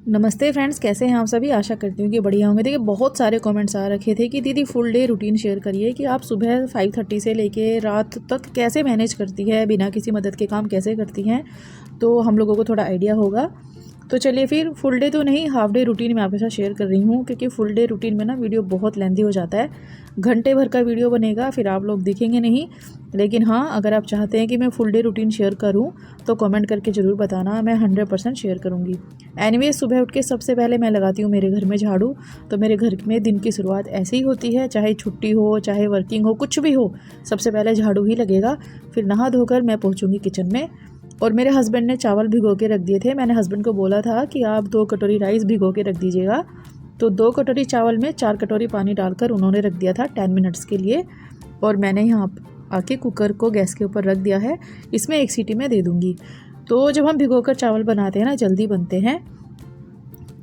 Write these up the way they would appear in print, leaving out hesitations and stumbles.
नमस्ते फ्रेंड्स, कैसे हैं आप सभी। आशा करती हूँ कि बढ़िया होंगे। देखिए, बहुत सारे कमेंट्स आ रखे थे कि दीदी फुल डे रूटीन शेयर करिए कि आप सुबह 5:30 से लेके रात तक कैसे मैनेज करती है, बिना किसी मदद के काम कैसे करती हैं, तो हम लोगों को थोड़ा आइडिया होगा। तो चलिए फिर फुल डे तो नहीं, हाफ डे रूटीन मैं आपके साथ शेयर कर रही हूँ, क्योंकि फुल डे रूटीन में ना वीडियो बहुत लेंथी हो जाता है। घंटे भर का वीडियो बनेगा, फिर आप लोग दिखेंगे नहीं। लेकिन हाँ, अगर आप चाहते हैं कि मैं फुल डे रूटीन शेयर करूँ तो कमेंट करके ज़रूर बताना, मैं 100% शेयर करूँगी। एनीवे, सुबह उठ के सबसे पहले मैं लगाती हूँ मेरे घर में झाड़ू। तो मेरे घर में दिन की शुरुआत ऐसे ही होती है, चाहे छुट्टी हो चाहे वर्किंग हो, कुछ भी हो, सबसे पहले झाड़ू ही लगेगा। फिर नहा धोकर मैं पहुँचूँगी किचन में। और मेरे हस्बैंड ने चावल भिगो के रख दिए थे। मैंने हस्बैंड को बोला था कि आप 2 कटोरी राइस भिगो के रख दीजिएगा। तो 2 कटोरी चावल में 4 कटोरी पानी डालकर उन्होंने रख दिया था 10 मिनट्स के लिए। और मैंने यहाँ आके कुकर को गैस के ऊपर रख दिया है। इसमें 1 सीटी में दे दूँगी। तो जब हम भिगोकर चावल बनाते हैं ना, जल्दी बनते हैं।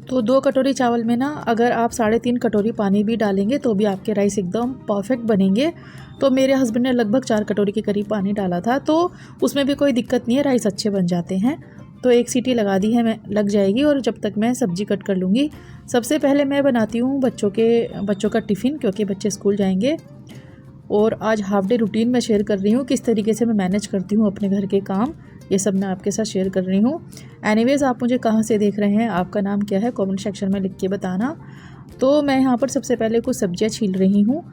तो 2 कटोरी चावल में ना अगर आप 3.5 कटोरी पानी भी डालेंगे तो भी आपके राइस एकदम परफेक्ट बनेंगे। तो मेरे हस्बैंड ने लगभग 4 कटोरी के करीब पानी डाला था, तो उसमें भी कोई दिक्कत नहीं है, राइस अच्छे बन जाते हैं। तो 1 सीटी लगा दी है, मैं लग जाएगी। और जब तक मैं सब्ज़ी कट कर लूँगी। सबसे पहले मैं बनाती हूँ बच्चों का टिफ़िन, क्योंकि बच्चे स्कूल जाएंगे। और आज हाफ डे रूटीन में शेयर कर रही हूँ, किस तरीके से मैं मैनेज करती हूँ अपने घर के काम, ये सब मैं आपके साथ शेयर कर रही हूँ। एनीवेज़, आप मुझे कहाँ से देख रहे हैं, आपका नाम क्या है, कमेंट सेक्शन में लिख के बताना। तो मैं यहाँ पर सबसे पहले कुछ सब्जियाँ छील रही हूँ।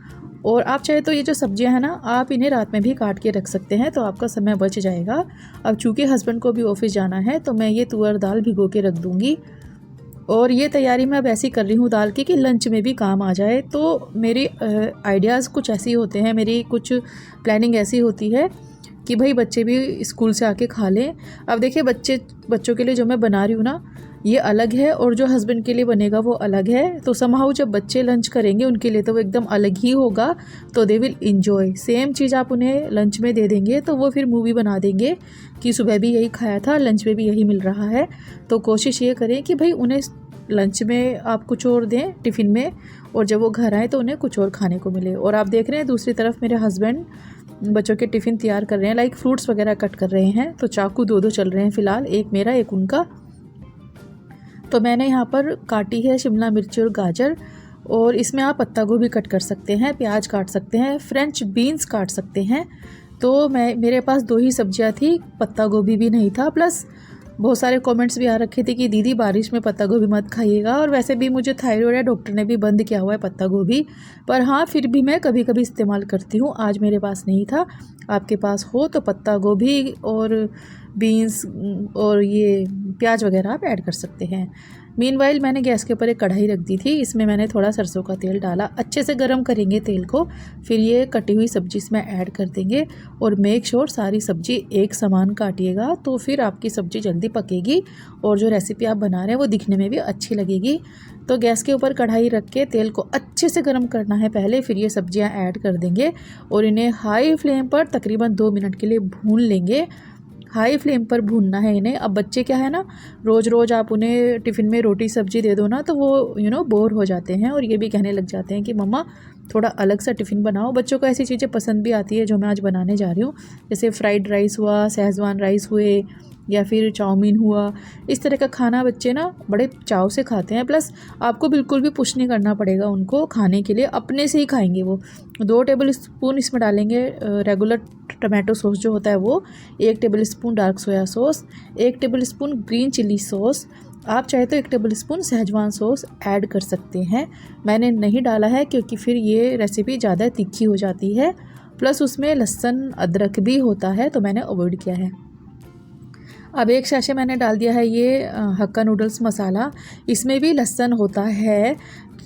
और आप चाहे तो ये जो सब्जियां हैं ना, आप इन्हें रात में भी काट के रख सकते हैं, तो आपका समय बच जाएगा। अब चूँकि हस्बैंड को भी ऑफिस जाना है, तो मैं ये तुअर दाल भिगो के रख दूँगी। और ये तैयारी मैं अब ऐसी कर रही हूँ दाल की कि लंच में भी काम आ जाए। तो मेरी आइडियाज़ कुछ ऐसे ही होते हैं, मेरी कुछ प्लानिंग ऐसी होती है कि भाई बच्चे भी स्कूल से आके खा लें। अब देखिए, बच्चों के लिए जो मैं बना रही हूँ ना, ये अलग है, और जो हस्बैंड के लिए बनेगा वो अलग है। तो समहाउ जब बच्चे लंच करेंगे उनके लिए तो वो एकदम अलग ही होगा। तो दे विल इन्जॉय। सेम चीज़ आप उन्हें लंच में दे देंगे तो वो फिर मूवी बना देंगे कि सुबह भी यही खाया था, लंच में भी यही मिल रहा है। तो कोशिश ये करें कि भाई उन्हें लंच में आप कुछ और दें टिफ़िन में, और जब वो घर आए तो उन्हें कुछ और खाने को मिले। और आप देख रहे हैं दूसरी तरफ मेरे हस्बैंड बच्चों के टिफ़िन तैयार कर रहे हैं, लाइक फ्रूट्स वगैरह कट कर रहे हैं। तो चाकू 2-2 चल रहे हैं फ़िलहाल, एक मेरा एक उनका। तो मैंने यहाँ पर काटी है शिमला मिर्च और गाजर, और इसमें आप पत्ता गोभी कट कर सकते हैं, प्याज काट सकते हैं, फ्रेंच बीन्स काट सकते हैं। तो मेरे पास 2 ही सब्जियाँ थी, पत्ता गोभी भी नहीं था। प्लस बहुत सारे कमेंट्स भी आ रखे थे कि दीदी बारिश में पत्ता गोभी मत खाइएगा, और वैसे भी मुझे थायराइड है, डॉक्टर ने भी बंद किया हुआ है पत्ता गोभी। पर हाँ, फिर भी मैं कभी कभी इस्तेमाल करती हूँ। आज मेरे पास नहीं था, आपके पास हो तो पत्ता गोभी और बीन्स और ये प्याज वगैरह आप ऐड कर सकते हैं। मीनवाइल मैंने गैस के ऊपर एक कढ़ाई रख दी थी, इसमें मैंने थोड़ा सरसों का तेल डाला। अच्छे से गर्म करेंगे तेल को, फिर ये कटी हुई सब्जी इसमें ऐड कर देंगे। और मेक श्योर सारी सब्जी एक समान काटिएगा, तो फिर आपकी सब्जी जल्दी पकेगी और जो रेसिपी आप बना रहे हैं वो दिखने में भी अच्छी लगेगी। तो गैस के ऊपर कढ़ाई रख के तेल को अच्छे से गर्म करना है पहले, फिर ये सब्जियां ऐड कर देंगे और इन्हें हाई फ्लेम पर तकरीबन 2 मिनट के लिए भून लेंगे। हाई फ्लेम पर भूनना है इन्हें। अब बच्चे क्या है ना, रोज़ रोज़ आप उन्हें टिफ़िन में रोटी सब्जी दे दो ना, तो वो बोर हो जाते हैं और ये भी कहने लग जाते हैं कि मम्मा थोड़ा अलग सा टिफ़िन बनाओ। बच्चों को ऐसी चीज़ें पसंद भी आती है जो मैं आज बनाने जा रही हूँ, जैसे फ्राइड राइस हुआ, शेज़वान राइस हुए, या फिर चाउमीन हुआ। इस तरह का खाना बच्चे ना बड़े चाव से खाते हैं। प्लस आपको बिल्कुल भी पुश नहीं करना पड़ेगा उनको खाने के लिए, अपने से ही खाएंगे वो। 2 टेबल स्पून इसमें डालेंगे रेगुलर टमाटो सॉस जो होता है वो, 1 table spoon dark soya sauce, 1 table spoon green chilli sauce. आप चाहे तो 1 table spoon Schezwan sauce add कर सकते हैं। मैंने नहीं डाला है क्योंकि फिर ये रेसिपी ज़्यादा तीखी हो जाती है। प्लस उसमें लहसुन अदरक भी होता है, तो मैंने अवॉइड किया है। अब 1 सैशे मैंने डाल दिया है ये हक्का नूडल्स मसाला। इसमें भी लहसुन होता है,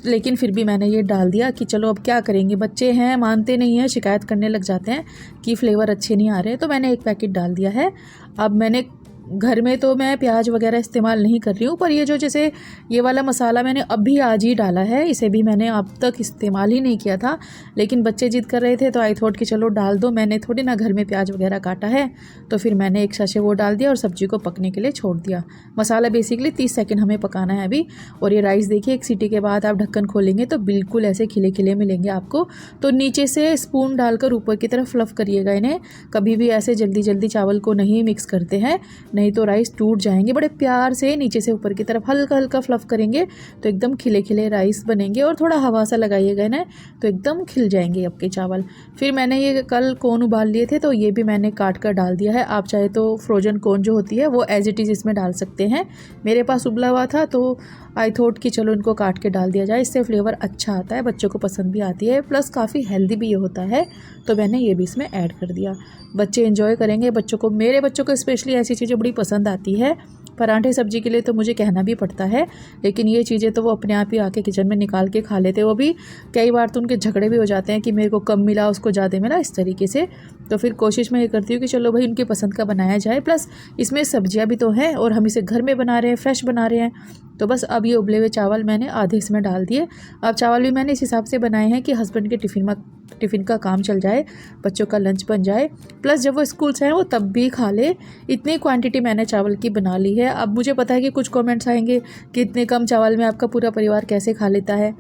लेकिन फिर भी मैंने ये डाल दिया कि चलो अब क्या करेंगे, बच्चे हैं मानते नहीं हैं, शिकायत करने लग जाते हैं कि फ्लेवर अच्छे नहीं आ रहे। तो मैंने 1 पैकेट डाल दिया है। अब मैंने घर में तो मैं प्याज वगैरह इस्तेमाल नहीं कर रही हूँ, पर ये जैसे ये वाला मसाला मैंने अभी आज ही डाला है, इसे भी मैंने अब तक इस्तेमाल ही नहीं किया था। लेकिन बच्चे जिद कर रहे थे तो आई थॉट कि चलो डाल दो। मैंने थोड़ी ना घर में प्याज वगैरह काटा है, तो फिर मैंने 1 सैशे वो डाल दिया और सब्जी को पकने के लिए छोड़ दिया। मसाला बेसिकली 30 सेकेंड हमें पकाना है अभी। और ये राइस देखिए, 1 सीटी के बाद आप ढक्कन खोलेंगे तो बिल्कुल ऐसे खिले खिले मिलेंगे आपको। तो नीचे से स्पून डालकर ऊपर की तरफ फ्लफ़ करिएगा इन्हें। कभी भी ऐसे जल्दी जल्दी चावल को नहीं मिक्स करते हैं, नहीं तो राइस टूट जाएंगे। बड़े प्यार से नीचे से ऊपर की तरफ हल्का हल्का फ्लफ़ करेंगे तो एकदम खिले खिले राइस बनेंगे, और थोड़ा हवा सा लगाइएगा ना तो एकदम खिल जाएंगे आपके चावल। फिर मैंने ये कल कोन उबाल लिए थे तो ये भी मैंने काट कर डाल दिया है। आप चाहे तो फ्रोजन कोन जो होती है वो एज इट इज़ इसमें डाल सकते हैं। मेरे पास उबला हुआ था तो आई थॉट कि चलो इनको काट के डाल दिया जाए, इससे फ्लेवर अच्छा आता है, बच्चों को पसंद भी आती है, प्लस काफ़ी हेल्दी भी ये होता है। तो मैंने ये भी इसमें ऐड कर दिया। बच्चे एंजॉय करेंगे, बच्चों को, मेरे बच्चों को स्पेशली ऐसी चीज़ें बड़ी पसंद आती है। पराठे सब्जी के लिए तो मुझे कहना भी पड़ता है, लेकिन ये चीज़ें तो वो अपने आप ही आके किचन में निकाल के खा लेते हैं। वो भी कई बार तो उनके झगड़े भी हो जाते हैं कि मेरे को कम मिला, उसको ज़्यादा मिला, इस तरीके से। तो फिर कोशिश मैं ये करती हूँ कि चलो भाई उनकी पसंद का बनाया जाए, प्लस इसमें सब्जियाँ भी तो हैं और हम इसे घर में बना रहे हैं, फ्रेश बना रहे हैं। तो बस अब ये उबले हुए चावल मैंने आधे इसमें डाल दिए। अब चावल भी मैंने इस हिसाब से बनाए हैं कि हस्बैंड के टिफ़िन का काम चल जाए, बच्चों का लंच बन जाए, प्लस जब वो स्कूल से आए वो तब भी खा ले। इतनी क्वांटिटी मैंने चावल की बना ली है। अब मुझे पता है कि कुछ कमेंट्स आएंगे कि इतने कम चावल में आपका पूरा परिवार कैसे खा लेता है।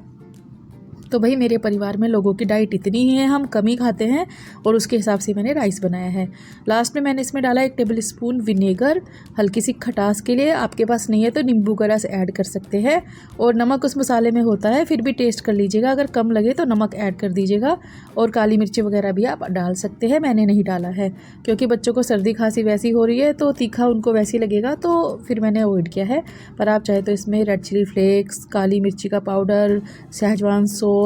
तो भाई मेरे परिवार में लोगों की डाइट इतनी ही है, हम कम ही खाते हैं, और उसके हिसाब से मैंने राइस बनाया है। लास्ट में मैंने इसमें डाला 1 टेबल स्पून विनेगर, हल्की सी खटास के लिए। आपके पास नहीं है तो नींबू का रस ऐड कर सकते हैं, और नमक उस मसाले में होता है, फिर भी टेस्ट कर लीजिएगा, अगर कम लगे तो नमक ऐड कर दीजिएगा। और काली मिर्ची वगैरह भी आप डाल सकते हैं, मैंने नहीं डाला है क्योंकि बच्चों को सर्दी खांसी वैसी हो रही है तो तीखा उनको वैसे ही लगेगा, तो फिर मैंने अवॉइड किया है। पर आप चाहे तो इसमें रेड चिली फ्लेक्स, काली मिर्ची का पाउडर, सहजवान सॉस,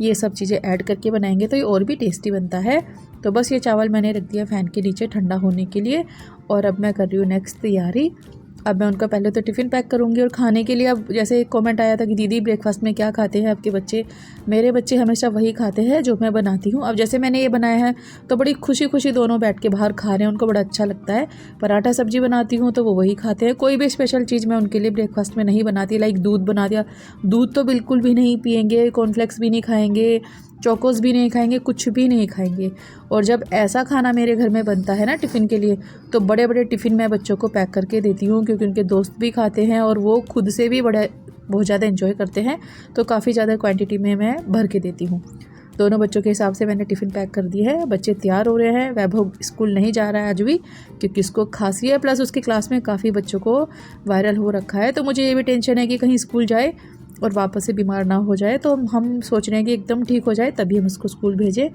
ये सब चीज़ें ऐड करके बनाएंगे तो ये और भी टेस्टी बनता है। तो बस ये चावल मैंने रख दिया फ़ैन के नीचे ठंडा होने के लिए, और अब मैं कर रही हूँ नेक्स्ट तैयारी। अब मैं उनका पहले तो टिफ़िन पैक करूँगी, और खाने के लिए अब जैसे एक कमेंट आया था कि दीदी ब्रेकफास्ट में क्या खाते हैं आपके बच्चे। मेरे बच्चे हमेशा वही खाते हैं जो मैं बनाती हूँ। अब जैसे मैंने ये बनाया है तो बड़ी खुशी खुशी दोनों बैठ के बाहर खा रहे हैं, उनको बड़ा अच्छा लगता है। पराठा सब्जी बनाती हूँ तो वो वही खाते हैं। कोई भी स्पेशल चीज़ मैं उनके लिए ब्रेकफास्ट में नहीं बनाती, लाइक दूध बना दिया, दूध तो बिल्कुल भी नहीं पियेंगे, कॉर्नफ्लेक्स भी नहीं खाएंगे, चोकोस भी नहीं खाएंगे, कुछ भी नहीं खाएंगे। और जब ऐसा खाना मेरे घर में बनता है ना टिफ़िन के लिए, तो बड़े बड़े टिफ़िन मैं बच्चों को पैक करके देती हूँ, क्योंकि उनके दोस्त भी खाते हैं और वो खुद से भी बहुत ज़्यादा एंजॉय करते हैं। तो काफ़ी ज़्यादा क्वांटिटी में मैं भर के देती हूँ। दोनों बच्चों के हिसाब से मैंने टिफ़िन पैक कर दिया है। बच्चे तैयार हो रहे हैं। वैभव स्कूल नहीं जा रहा है आज भी, क्योंकि उसको खांसी है, प्लस उसकी क्लास में काफ़ी बच्चों को वायरल हो रखा है। तो मुझे ये भी टेंशन है कि कहीं स्कूल जाए और वापस से बीमार ना हो जाए, तो हम सोच रहे हैं कि एकदम ठीक हो जाए तभी हम उसको स्कूल भेजें।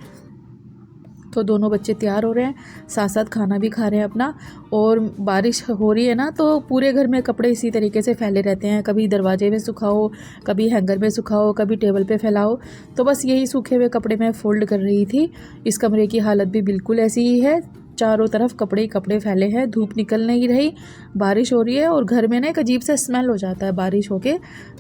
तो दोनों बच्चे तैयार हो रहे हैं, साथ साथ खाना भी खा रहे हैं अपना। और बारिश हो रही है ना, तो पूरे घर में कपड़े इसी तरीके से फैले रहते हैं, कभी दरवाजे में सुखाओ, कभी हैंगर में सुखाओ, कभी टेबल पे फैलाओ। तो बस यही सूखे हुए कपड़े मैं फ़ोल्ड कर रही थी। इस कमरे की हालत भी बिल्कुल ऐसी ही है, चारों तरफ कपड़े ही कपड़े फैले हैं, धूप निकल नहीं रही, बारिश हो रही है, और घर में ना एक अजीब सा स्मेल हो जाता है बारिश होके।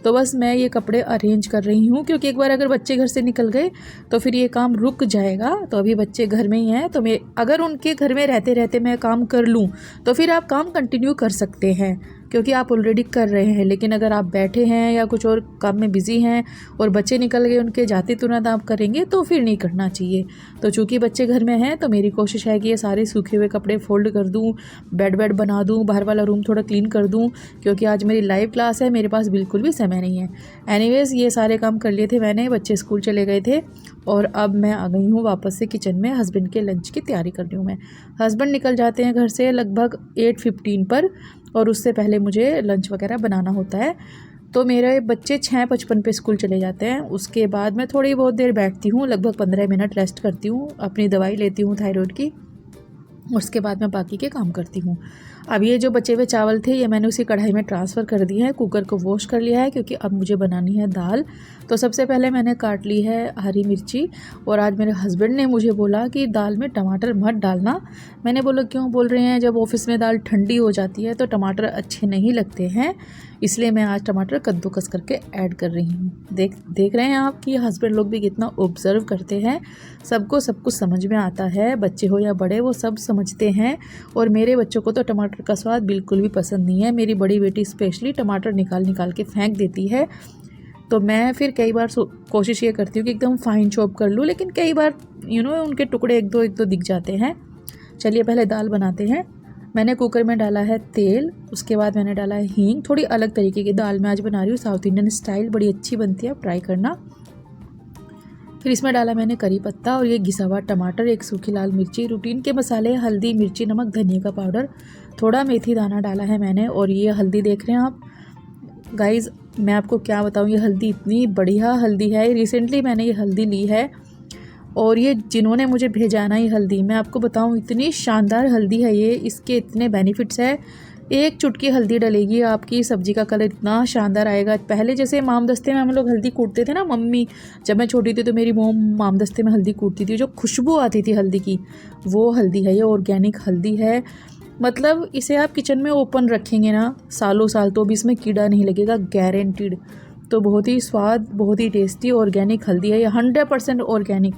तो बस मैं ये कपड़े अरेंज कर रही हूँ, क्योंकि एक बार अगर बच्चे घर से निकल गए तो फिर ये काम रुक जाएगा। तो अभी बच्चे घर में ही हैं, तो मैं अगर उनके घर में रहते रहते मैं काम कर लूँ तो फिर आप काम कंटिन्यू कर सकते हैं, क्योंकि आप ऑलरेडी कर रहे हैं। लेकिन अगर आप बैठे हैं या कुछ और काम में बिज़ी हैं और बच्चे निकल गए, उनके जाते तुरंत आप करेंगे तो फिर नहीं करना चाहिए। तो चूँकि बच्चे घर में हैं तो मेरी कोशिश है कि ये सारे सूखे हुए कपड़े फ़ोल्ड कर दूँ, बेड बना दूँ, बाहर वाला रूम थोड़ा क्लीन कर दूँ, क्योंकि आज मेरी लाइव क्लास है, मेरे पास बिल्कुल भी समय नहीं है। एनीवेज़ ये सारे काम कर लिए थे मैंने, बच्चे स्कूल चले गए थे, और अब मैं आ गई हूँ वापस से किचन में। हस्बैंड के लंच की तैयारी कर रही हूँ मैं। हस्बैंड निकल जाते हैं घर से लगभग 8:15 पर, और उससे पहले मुझे लंच वगैरह बनाना होता है। तो मेरे बच्चे 6:55 पे स्कूल चले जाते हैं। उसके बाद मैं थोड़ी बहुत देर बैठती हूँ, लगभग 15 मिनट रेस्ट करती हूँ, अपनी दवाई लेती हूँ थायराइड की, उसके बाद मैं बाकी के काम करती हूँ। अब ये जो बचे हुए चावल थे ये मैंने उसी कढ़ाई में ट्रांसफ़र कर दिए हैं, कुकर को वॉश कर लिया है, क्योंकि अब मुझे बनानी है दाल। तो सबसे पहले मैंने काट ली है हरी मिर्ची, और आज मेरे हस्बैंड ने मुझे बोला कि दाल में टमाटर मत डालना। मैंने बोला क्यों बोल रहे हैं, जब ऑफिस में दाल ठंडी हो जाती है तो टमाटर अच्छे नहीं लगते हैं, इसलिए मैं आज टमाटर कद्दूकस करके ऐड कर रही हूँ। देख रहे हैं आप कि हस्बैंड लोग भी कितना ऑब्ज़र्व करते हैं, सबको सब कुछ समझ में आता है, बच्चे हो या बड़े वो सब समझते हैं। और मेरे बच्चों को तो टमाटर का स्वाद बिल्कुल भी पसंद नहीं है। मेरी बड़ी बेटी स्पेशली टमाटर निकाल के फेंक देती है। तो मैं फिर कई बार कोशिश ये करती हूँ कि एकदम फाइन चॉप कर लूँ, लेकिन कई बार उनके टुकड़े एक दो दिख जाते हैं। चलिए पहले दाल बनाते हैं। मैंने कुकर में डाला है तेल, उसके बाद मैंने डाला है हींग। थोड़ी अलग तरीके की दाल मैं आज बना रही हूँ, साउथ इंडियन स्टाइल, बड़ी अच्छी बनती है, आप ट्राई करना। फिर इसमें डाला मैंने करी पत्ता और ये घिसा हुआ टमाटर, एक सूखी लाल मिर्ची, रूटीन के मसाले हल्दी, मिर्ची, नमक, धनिया का पाउडर। थोड़ा मेथी दाना डाला है मैंने। और ये हल्दी देख रहे हैं आप गाइज़, मैं आपको क्या बताऊँ, ये हल्दी इतनी बढ़िया हल्दी है। रिसेंटली मैंने ये हल्दी ली है और ये जिन्होंने मुझे भेजा ना, ये हल्दी मैं आपको बताऊँ इतनी शानदार हल्दी है ये। इसके इतने बेनिफिट्स है। एक चुटकी हल्दी डलेगी, आपकी सब्ज़ी का कलर इतना शानदार आएगा। पहले जैसे मामदस्ते में हम लोग हल्दी कूटते थे ना, मम्मी जब मैं छोटी थी तो मेरी मोम मामदस्ते में हल्दी कूटती थी, जो खुशबू आती थी हल्दी की, वो हल्दी है ये। ऑर्गेनिक हल्दी है, मतलब इसे आप किचन में ओपन रखेंगे ना सालों साल तो भी इसमें कीड़ा नहीं लगेगा, गारंटीड। तो बहुत ही स्वाद, बहुत ही टेस्टी ऑर्गेनिक हल्दी है ये, 100% ऑर्गेनिक।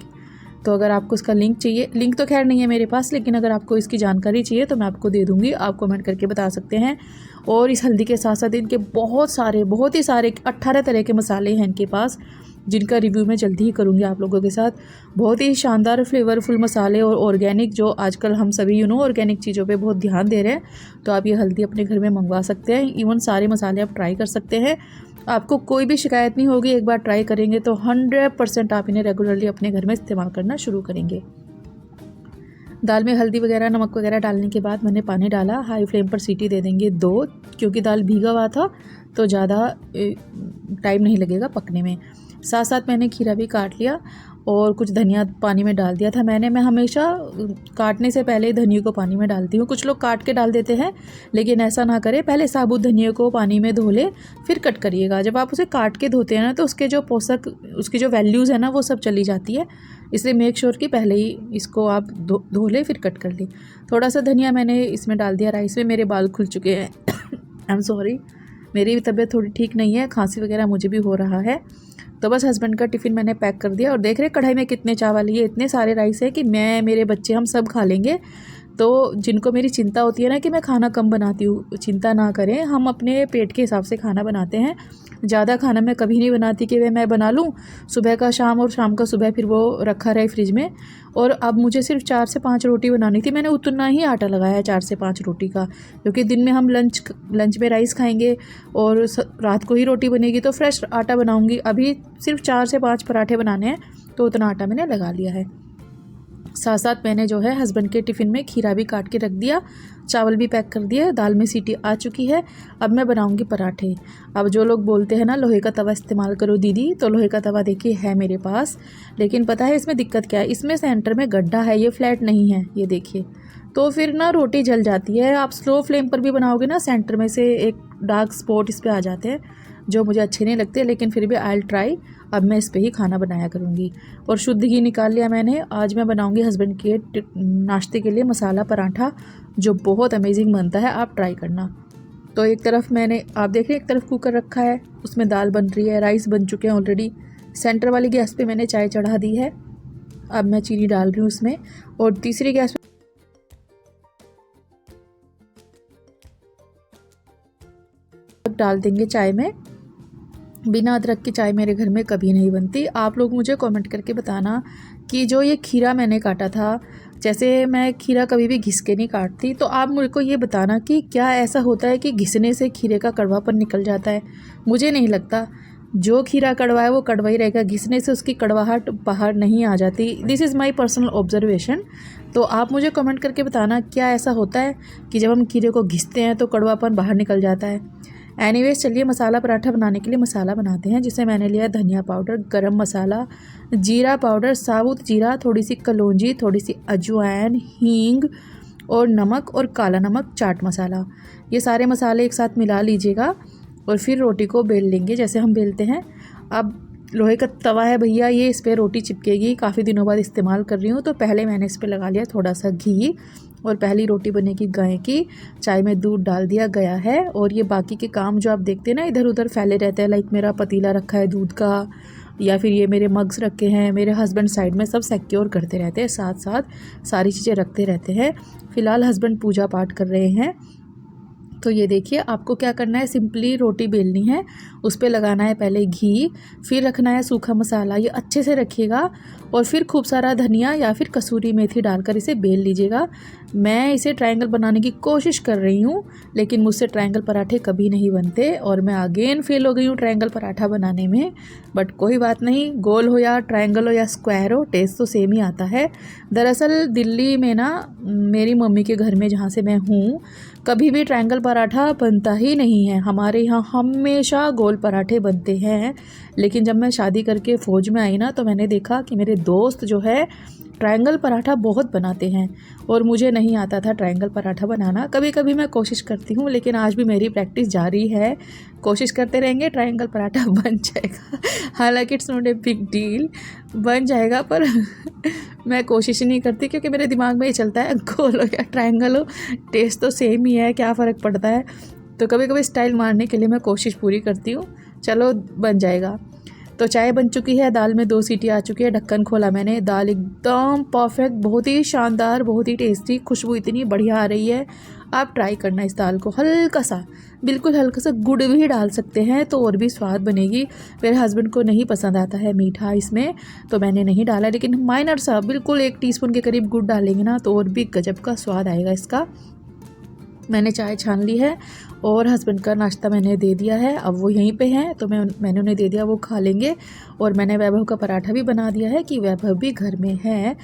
तो अगर आपको इसका लिंक चाहिए, लिंक तो खैर नहीं है मेरे पास, लेकिन अगर आपको इसकी जानकारी चाहिए तो मैं आपको दे दूँगी, आप कमेंट करके बता सकते हैं। और इस हल्दी के साथ साथ इनके बहुत ही सारे 18 तरह के मसाले हैं इनके पास, जिनका रिव्यू मैं जल्दी ही करूँगी आप लोगों के साथ। बहुत ही शानदार फ्लेवरफुल मसाले और ऑर्गेनिक, जो आजकल हम सभी ऑर्गेनिक चीज़ों पे बहुत ध्यान दे रहे हैं। तो आप ये हल्दी अपने घर में मंगवा सकते हैं। इवन सारे मसाले आप ट्राई कर सकते हैं, आपको कोई भी शिकायत नहीं होगी। एक बार ट्राई करेंगे तो 100% आप इन्हें रेगुलरली अपने घर में इस्तेमाल करना शुरू करेंगे। दाल में हल्दी वगैरह, नमक वगैरह डालने के बाद मैंने पानी डाला। हाई फ्लेम पर सीटी दे देंगे 2, क्योंकि दाल भीगा हुआ था तो ज़्यादा टाइम नहीं लगेगा पकने में। साथ साथ मैंने खीरा भी काट लिया और कुछ धनिया पानी में डाल दिया था मैंने। मैं हमेशा काटने से पहले धनिया को पानी में डालती हूँ। कुछ लोग काट के डाल देते हैं, लेकिन ऐसा ना करें, पहले साबुत धनिया को पानी में धो ले फिर कट करिएगा। जब आप उसे काट के धोते हैं ना तो उसके जो पोषक, उसकी जो वैल्यूज़ है ना वो सब चली जाती है। इसलिए मेक श्योर कि पहले ही इसको आप धो ले फिर कट कर ले। थोड़ा सा धनिया मैंने इसमें डाल दिया राइस में। मेरे बाल खुल चुके हैं आई एम सॉरी, मेरी भी तबीयत थोड़ी ठीक नहीं है, खांसी वगैरह मुझे भी हो रहा है। तो बस हस्बैंड का टिफ़िन मैंने पैक कर दिया और देख रहे कढ़ाई में कितने चावल, ये इतने सारे राइस है कि मैं, मेरे बच्चे, हम सब खा लेंगे। तो जिनको मेरी चिंता होती है ना कि मैं खाना कम बनाती हूँ, चिंता ना करें, हम अपने पेट के हिसाब से खाना बनाते हैं। ज़्यादा खाना मैं कभी नहीं बनाती कि मैं बना लूँ सुबह का शाम और शाम का सुबह, फिर वो रखा रहे फ्रिज में। और अब मुझे सिर्फ 4 से 5 रोटी बनानी थी, मैंने उतना ही आटा लगाया है 4 से 5 रोटी का, क्योंकि दिन में हम लंच में राइस खाएंगे और रात को ही रोटी बनेगी, तो फ्रेश आटा बनाऊंगी। अभी सिर्फ 4 से 5 पराठे बनाने हैं, तो उतना आटा मैंने लगा लिया है। साथ साथ मैंने जो है हस्बैंड के टिफ़िन में खीरा भी काट के रख दिया, चावल भी पैक कर दिया, दाल में सीटी आ चुकी है। अब मैं बनाऊंगी पराठे। अब जो लोग बोलते हैं ना लोहे का तवा इस्तेमाल करो दीदी, तो लोहे का तवा देखिए है मेरे पास, लेकिन पता है इसमें दिक्कत क्या है, इसमें सेंटर में गड्ढा है, ये फ्लैट नहीं है, ये देखिए। तो फिर ना रोटी जल जाती है। आप स्लो फ्लेम पर भी बनाओगे ना, सेंटर में से एक डार्क स्पॉट इस पर आ जाते हैं, जो मुझे अच्छे नहीं लगते, लेकिन फिर भी आई विल ट्राई। अब मैं इस पे ही खाना बनाया करूँगी। और शुद्ध घी निकाल लिया मैंने। आज मैं बनाऊँगी हस्बैंड के नाश्ते के लिए मसाला पराठा, जो बहुत अमेजिंग बनता है, आप ट्राई करना। तो एक तरफ मैंने, आप देख रहे हैं, एक तरफ कुकर रखा है, उसमें दाल बन रही है, राइस बन चुके हैं ऑलरेडी। सेंटर वाली गैस पे मैंने चाय चढ़ा दी है, अब मैं चीनी डाल रही हूँ उसमें। और तीसरी गैस पे डाल देंगे चाय में। बिना अदरक की चाय मेरे घर में कभी नहीं बनती। आप लोग मुझे कमेंट करके बताना कि जो ये खीरा मैंने काटा था, जैसे मैं खीरा कभी भी घिस के नहीं काटती, तो आप मुझे को ये बताना कि क्या ऐसा होता है कि घिसने से खीरे का कड़वापन निकल जाता है। मुझे नहीं लगता, जो खीरा कड़वा है वो कड़वा ही रहेगा, घिसने से उसकी कड़वाहट बाहर नहीं आ जाती। This is my personal observation. तो आप मुझे कमेंट करके बताना क्या ऐसा होता है कि जब हम खीरे को घिसते हैं तो कड़वापन बाहर निकल जाता है। एनीवेज, चलिए मसाला पराठा बनाने के लिए मसाला बनाते हैं। जिसे मैंने लिया धनिया पाउडर, गरम मसाला, जीरा पाउडर, साबुत जीरा, थोड़ी सी कलौंजी, थोड़ी सी अजवाइन, हींग और नमक और काला नमक, चाट मसाला। ये सारे मसाले एक साथ मिला लीजिएगा और फिर रोटी को बेल लेंगे जैसे हम बेलते हैं। अब लोहे का तवा है भैया, ये इस पर रोटी चिपकेगी। काफ़ी दिनों बाद इस्तेमाल कर रही हूँ, तो पहले मैंने इस पर लगा लिया थोड़ा सा घी और पहली रोटी बनेगी गाय की। चाय में दूध डाल दिया गया है। और ये बाकी के काम जो आप देखते हैं ना इधर उधर फैले रहते हैं, लाइक मेरा पतीला रखा है दूध का, या फिर ये मेरे मग्स रखे हैं, मेरे हस्बैंड साइड में सब सिक्योर करते रहते हैं, साथ साथ सारी चीज़ें रखते रहते हैं। फ़िलहाल हस्बैंड पूजा पाठ कर रहे हैं। तो ये देखिए, आपको क्या करना है, सिंपली रोटी बेलनी है, उस पर लगाना है पहले घी, फिर रखना है सूखा मसाला, ये अच्छे से रखिएगा, और फिर खूब सारा धनिया या फिर कसूरी मेथी डालकर इसे बेल लीजिएगा। मैं इसे ट्रायंगल बनाने की कोशिश कर रही हूँ, लेकिन मुझसे ट्रायंगल पराठे कभी नहीं बनते और मैं अगेन फेल हो गई हूँ ट्रायंगल पराठा बनाने में। बट कोई बात नहीं, गोल हो या ट्रायंगल हो या स्क्वायर हो, टेस्ट तो सेम ही आता है। दरअसल दिल्ली में ना मेरी मम्मी के घर में जहाँ से मैं हूँ, कभी भी ट्रायंगल पराठा बनता ही नहीं है। हमारे यहाँ हमेशा गोल पराठे बनते हैं। लेकिन जब मैं शादी करके फ़ौज में आई ना, तो मैंने देखा कि मेरे दोस्त जो है ट्रायंगल पराठा बहुत बनाते हैं और मुझे नहीं आता था ट्रायंगल पराठा बनाना। कभी कभी मैं कोशिश करती हूँ, लेकिन आज भी मेरी प्रैक्टिस जारी है। कोशिश करते रहेंगे, ट्रायंगल पराठा बन जाएगा। हालांकि it's not a big deal, बन जाएगा, पर मैं कोशिश ही नहीं करती क्योंकि मेरे दिमाग में ये चलता है गोल हो या ट्रायंगल हो, टेस्ट तो सेम ही है, क्या फ़र्क पड़ता है। तो कभी कभी स्टाइल मारने के लिए मैं कोशिश पूरी करती हूँ। चलो बन जाएगा। तो चाय बन चुकी है, दाल में 2 सीटी आ चुकी है, ढक्कन खोला मैंने, दाल एकदम परफेक्ट, बहुत ही शानदार, बहुत ही टेस्टी, खुशबू इतनी बढ़िया आ रही है। आप ट्राई करना इस दाल को। हल्का सा, बिल्कुल हल्का सा गुड़ भी डाल सकते हैं तो और भी स्वाद बनेगी। मेरे हस्बैंड को नहीं पसंद आता है मीठा इसमें, तो मैंने नहीं डाला, लेकिन माइनर सा बिल्कुल 1 टीस्पून के करीब गुड़ डालेंगे ना तो और भी गजब का स्वाद आएगा इसका। मैंने चाय छान ली है और हस्बैंड का नाश्ता मैंने दे दिया है। अब वो यहीं पे हैं तो मैंने उन्हें दे दिया, वो खा लेंगे। और मैंने वैभव का पराठा भी बना दिया है कि वैभव भी घर में है।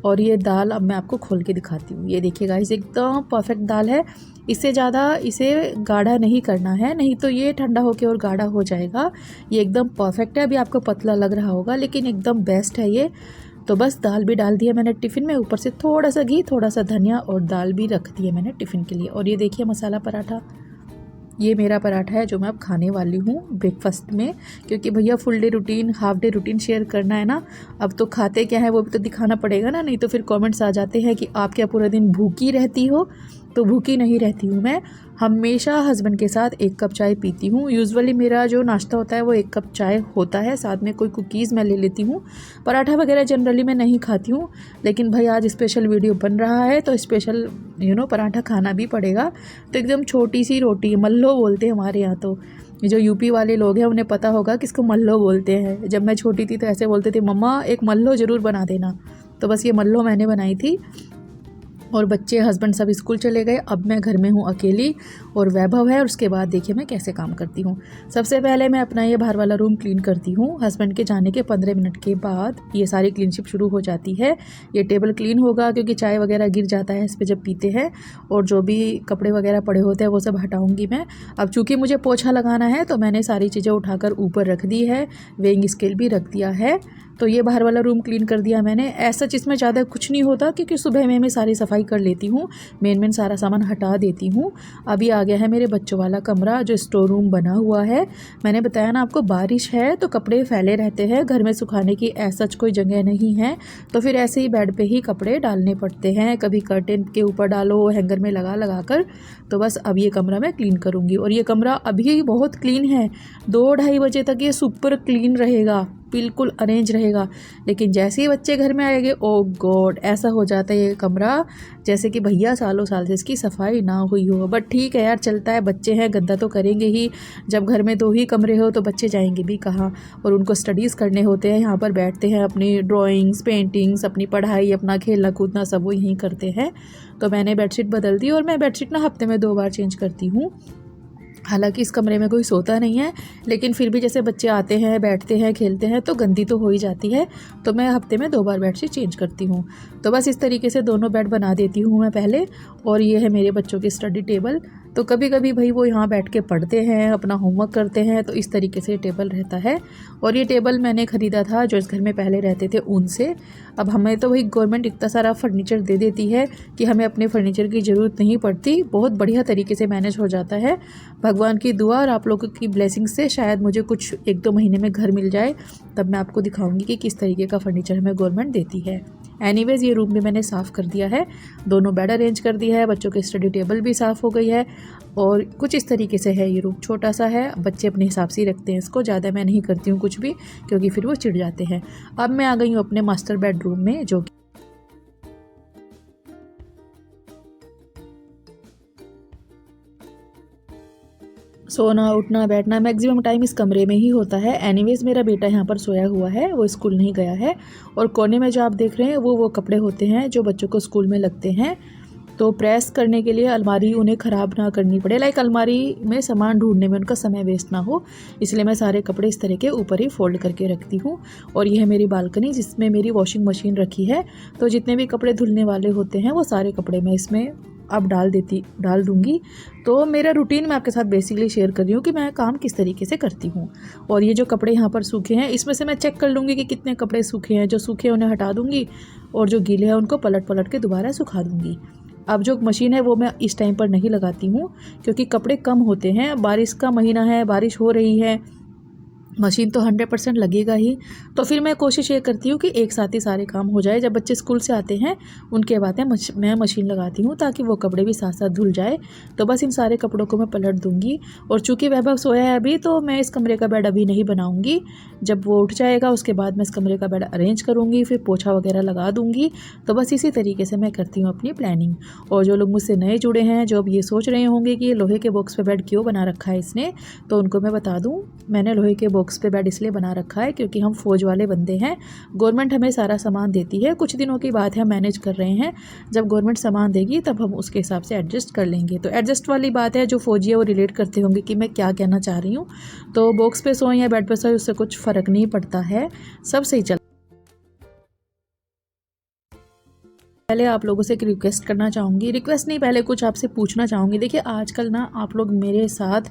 और ये दाल अब मैं आपको खोल के दिखाती हूँ। ये देखिए गाइस, एकदम परफेक्ट दाल है। इससे ज़्यादा इसे गाढ़ा नहीं करना है, नहीं तो ये ठंडा होके और गाढ़ा हो जाएगा। ये एकदम परफेक्ट है। अभी आपको पतला लग रहा होगा, लेकिन एकदम बेस्ट है ये। तो बस दाल भी डाल दिया मैंने टिफ़िन में, ऊपर से थोड़ा सा घी, थोड़ा सा धनिया और दाल भी रख दिया मैंने टिफ़िन के लिए। और ये देखिए मसाला पराठा, ये मेरा पराठा है जो मैं अब खाने वाली हूँ ब्रेकफास्ट में, क्योंकि भैया full day routine, half day routine share करना है ना। अब तो खाते क्या है वो भी तो दिखाना पड़ेगा ना, नहीं तो फिर कमेंट्स आ जाते हैं कि आप क्या पूरा दिन भूखी रहती हो। तो भूखी नहीं रहती हूँ मैं, हमेशा हस्बैंड के साथ 1 कप चाय पीती हूँ। यूजुअली मेरा जो नाश्ता होता है वो 1 कप चाय होता है, साथ में कोई कुकीज़ मैं ले लेती हूँ। पराठा वगैरह जनरली मैं नहीं खाती हूँ, लेकिन भाई आज स्पेशल वीडियो बन रहा है तो स्पेशल पराठा खाना भी पड़ेगा। तो एकदम छोटी सी रोटी, मल्लो बोलते हैं हमारे यहाँ। तो जो यूपी वाले लोग हैं उन्हें पता होगा किसको मल्लो बोलते हैं। जब मैं छोटी थी तो ऐसे बोलते थे, मम्मा एक मल्लो ज़रूर बना देना। तो बस ये मल्लो मैंने बनाई थी। और बच्चे, हस्बैंड सब स्कूल चले गए। अब मैं घर में हूँ अकेली और वैभव है। और उसके बाद देखिए मैं कैसे काम करती हूँ। सबसे पहले मैं अपना ये बाहर वाला रूम क्लीन करती हूँ। हस्बैंड के जाने के 15 मिनट के बाद ये सारी क्लीनशिप शुरू हो जाती है। ये टेबल क्लीन होगा क्योंकि चाय वगैरह गिर जाता है इस पर जब पीते हैं, और जो भी कपड़े वगैरह पड़े होते हैं वो सब हटाऊँगी मैं। अब चूँकि मुझे पोछा लगाना है तो मैंने सारी चीज़ें उठाकर ऊपर रख दी है, वेइंग स्केल भी रख दिया है। तो ये बाहर वाला रूम क्लीन कर दिया मैंने। ऐसा इसमें ज़्यादा कुछ नहीं होता क्योंकि सुबह में मैं सारी सफाई कर लेती हूँ, मेन सारा सामान हटा देती हूँ। अभी आ गया है मेरे बच्चों वाला कमरा जो स्टोर रूम बना हुआ है। मैंने बताया ना आपको, बारिश है तो कपड़े फैले रहते हैं, घर में सुखाने की ऐसा कोई जगह नहीं है, तो फिर ऐसे ही बेड पे ही कपड़े डालने पड़ते हैं। कभी कर्टेन के ऊपर डालो, हैंगर में लगा कर। तो बस अब ये कमरा मैं क्लीन करूँगी। और ये कमरा अभी बहुत क्लीन है, 2-2:30 बजे तक ये सुपर क्लीन रहेगा, बिल्कुल अरेंज रहेगा। लेकिन जैसे ही बच्चे घर में आएंगे, ओ गॉड, ऐसा हो जाता है ये कमरा जैसे कि भैया सालों साल से इसकी सफाई ना हुई हो। बट ठीक है यार, चलता है, बच्चे हैं, गंदा तो करेंगे ही। जब घर में 2 ही कमरे हो तो बच्चे जाएंगे भी कहाँ, और उनको स्टडीज़ करने होते हैं। यहाँ पर बैठते हैं, अपनी ड्राइंग्स, पेंटिंग्स, अपनी पढ़ाई, अपना खेलना कूदना सब वो यहीं करते हैं। तो मैंने बेडशीट बदल दी, और मैं बेडशीट ना हफ्ते में 2 बार चेंज करती हूँ। हालांकि इस कमरे में कोई सोता नहीं है, लेकिन फिर भी जैसे बच्चे आते हैं, बैठते हैं, खेलते हैं तो गंदी तो हो ही जाती है। तो मैं हफ्ते में 2 बार बेडशीट चेंज करती हूँ। तो बस इस तरीके से दोनों बेड बना देती हूँ मैं पहले। और ये है मेरे बच्चों की स्टडी टेबल। तो कभी कभी भाई वो यहाँ बैठ के पढ़ते हैं, अपना होमवर्क करते हैं, तो इस तरीके से टेबल रहता है। और ये टेबल मैंने ख़रीदा था जो इस घर में पहले रहते थे उनसे। अब हमें तो भाई गवर्नमेंट इतना सारा फर्नीचर दे देती है कि हमें अपने फर्नीचर की ज़रूरत नहीं पड़ती, बहुत बढ़िया तरीके से मैनेज हो जाता है। भगवान की दुआ और आप लोगों की ब्लेसिंग से शायद मुझे कुछ 1-2 महीने में घर मिल जाए, तब मैं आपको दिखाऊंगी कि किस तरीके का फर्नीचर हमें गवर्नमेंट देती है। एनीवेज ये रूम भी मैंने साफ़ कर दिया है, दोनों बेड अरेंज कर दिया है, बच्चों की स्टडी टेबल भी साफ़ हो गई है। और कुछ इस तरीके से है ये रूम, छोटा सा है, बच्चे अपने हिसाब से ही रखते हैं इसको, ज़्यादा मैं नहीं करती हूँ कुछ भी क्योंकि फिर वो चिढ़ जाते हैं। अब मैं आ गई हूँ अपने मास्टर बेडरूम में, जो सोना, उठना, बैठना मैक्सिमम टाइम इस कमरे में ही होता है। एनीवेज मेरा बेटा यहाँ पर सोया हुआ है, वो स्कूल नहीं गया है। और कोने में जो आप देख रहे हैं वो कपड़े होते हैं जो बच्चों को स्कूल में लगते हैं। तो प्रेस करने के लिए अलमारी उन्हें ख़राब ना करनी पड़े, लाइक अलमारी में सामान ढूंढने में उनका समय वेस्ट ना हो, इसलिए मैं सारे कपड़े इस तरह के ऊपर ही फोल्ड करके रखती हूँ। और यह है मेरी बालकनी जिसमें मेरी वॉशिंग मशीन रखी है, तो जितने भी कपड़े धुलने वाले होते हैं वो सारे कपड़े मैं इसमें अब डाल दूँगी। तो मेरा रूटीन मैं आपके साथ बेसिकली शेयर कर रही हूँ कि मैं काम किस तरीके से करती हूँ। और ये जो कपड़े यहाँ पर सूखे हैं इसमें से मैं चेक कर लूँगी कि कितने कपड़े सूखे हैं, जो सूखे हैं उन्हें हटा दूँगी और जो गीले हैं उनको पलट के दोबारा सुखा दूँगी। अब जो मशीन है वो मैं इस टाइम पर नहीं लगाती हूँ क्योंकि कपड़े कम होते हैं, बारिश का महीना है, बारिश हो रही है, मशीन तो 100% लगेगा ही। तो फिर मैं कोशिश ये करती हूँ कि एक साथ ही सारे काम हो जाए। जब बच्चे स्कूल से आते हैं उनके बाद मैं मशीन लगाती हूँ ताकि वो कपड़े भी साथ साथ धुल जाए। तो बस इन सारे कपड़ों को मैं पलट दूँगी। और चूँकि वैभव सोया है अभी, तो मैं इस कमरे का बेड अभी नहीं बनाऊँगी। जब वो उठ जाएगा उसके बाद मैं इस कमरे का बेड अरेंज करूँगी, फिर पोछा वगैरह लगा दूँगी। तो बस इसी तरीके से मैं करती हूँ अपनी प्लानिंग। और जो लोग मुझसे नए जुड़े हैं, जो अब ये सोच रहे होंगे कि ये लोहे के बॉक्स पे बेड क्यों बना रखा है इसने, तो उनको मैं बता दूँ, मैंने लोहे के बॉक्स पे बेड इसलिए बना रखा है क्योंकि हम फौज वाले बंदे हैं। गवर्नमेंट हमें सारा सामान देती है, कुछ दिनों की बात है, हम मैनेज कर रहे हैं। जब गवर्नमेंट सामान देगी तब हम उसके हिसाब से एडजस्ट कर लेंगे। तो एडजस्ट वाली बात है, जो फौजी है वो रिलेट करते होंगे कि मैं क्या कहना चाह रही हूँ। तो बॉक्स पे सोएं या बेड पे सोएं उससे कुछ फ़र्क नहीं पड़ता है, सब सही चल। पहले आप लोगों से एक रिक्वेस्ट करना चाहूँगी, रिक्वेस्ट नहीं, पहले कुछ आपसे पूछना चाहूँगी। देखिए आजकल ना आप लोग मेरे साथ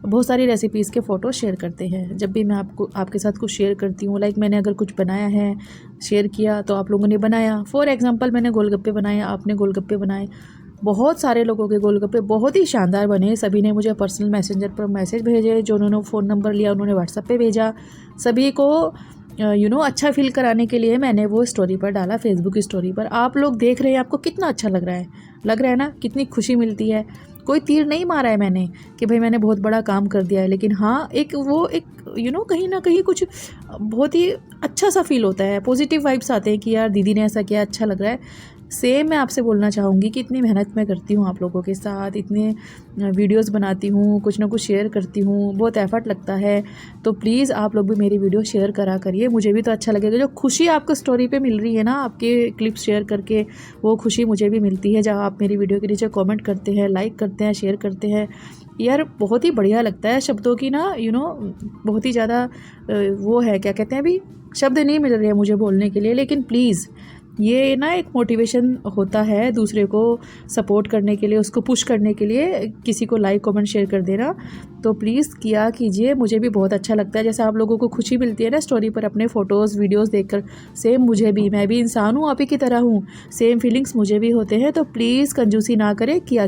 बहुत सारी रेसिपीज़ के फ़ोटो शेयर करते हैं। जब भी मैं आपके साथ कुछ शेयर करती हूँ, लाइक मैंने अगर कुछ बनाया है, शेयर किया, तो आप लोगों ने बनाया। फॉर एग्जांपल मैंने गोलगप्पे बनाए, आपने गोलगप्पे बनाए, बहुत सारे लोगों के गोलगप्पे बहुत ही शानदार बने। सभी ने मुझे पर्सनल मैसेंजर पर मैसेज भेजे, जो उन्होंने फ़ोन नंबर लिया उन्होंने व्हाट्सएप पे भेजा। सभी को अच्छा फील कराने के लिए मैंने वो स्टोरी पर डाला, फेसबुक की स्टोरी पर। आप लोग देख रहे हैं, आपको कितना अच्छा लग रहा है ना, कितनी खुशी मिलती है। कोई तीर नहीं मारा है मैंने कि भाई मैंने बहुत बड़ा काम कर दिया है, लेकिन हाँ एक कहीं ना कहीं कुछ बहुत ही अच्छा सा फील होता है, पॉजिटिव वाइब्स आते हैं कि यार दीदी ने ऐसा किया, अच्छा लग रहा है। सेम मैं आपसे बोलना चाहूँगी कि इतनी मेहनत मैं करती हूँ आप लोगों के साथ, इतने वीडियोस बनाती हूँ, कुछ ना कुछ शेयर करती हूँ, बहुत एफर्ट लगता है। तो प्लीज़ आप लोग भी मेरी वीडियो शेयर करा करिए, मुझे भी तो अच्छा लगेगा। जो खुशी आपको स्टोरी पे मिल रही है ना, आपके क्लिप्स शेयर करके, वो खुशी मुझे भी मिलती है। जब आप मेरी वीडियो के नीचे कॉमेंट करते हैं, लाइक करते हैं, शेयर करते हैं, यार बहुत ही बढ़िया लगता है। शब्दों की ना बहुत ही ज़्यादा वो है, क्या कहते हैं, अभी शब्द नहीं मिल रहे हैं मुझे बोलने के लिए, लेकिन प्लीज़ ये ना एक मोटिवेशन होता है दूसरे को सपोर्ट करने के लिए, उसको पुश करने के लिए, किसी को लाइक कमेंट शेयर कर देना। तो प्लीज़ किया कीजिए, मुझे भी बहुत अच्छा लगता है। जैसे आप लोगों को खुशी मिलती है ना स्टोरी पर अपने फ़ोटोज़ वीडियोज़ देखकर, सेम मुझे भी, मैं भी इंसान हूँ, आप ही की तरह हूँ, सेम फीलिंग्स मुझे भी होते हैं। तो प्लीज़ कंजूसी ना करें, किया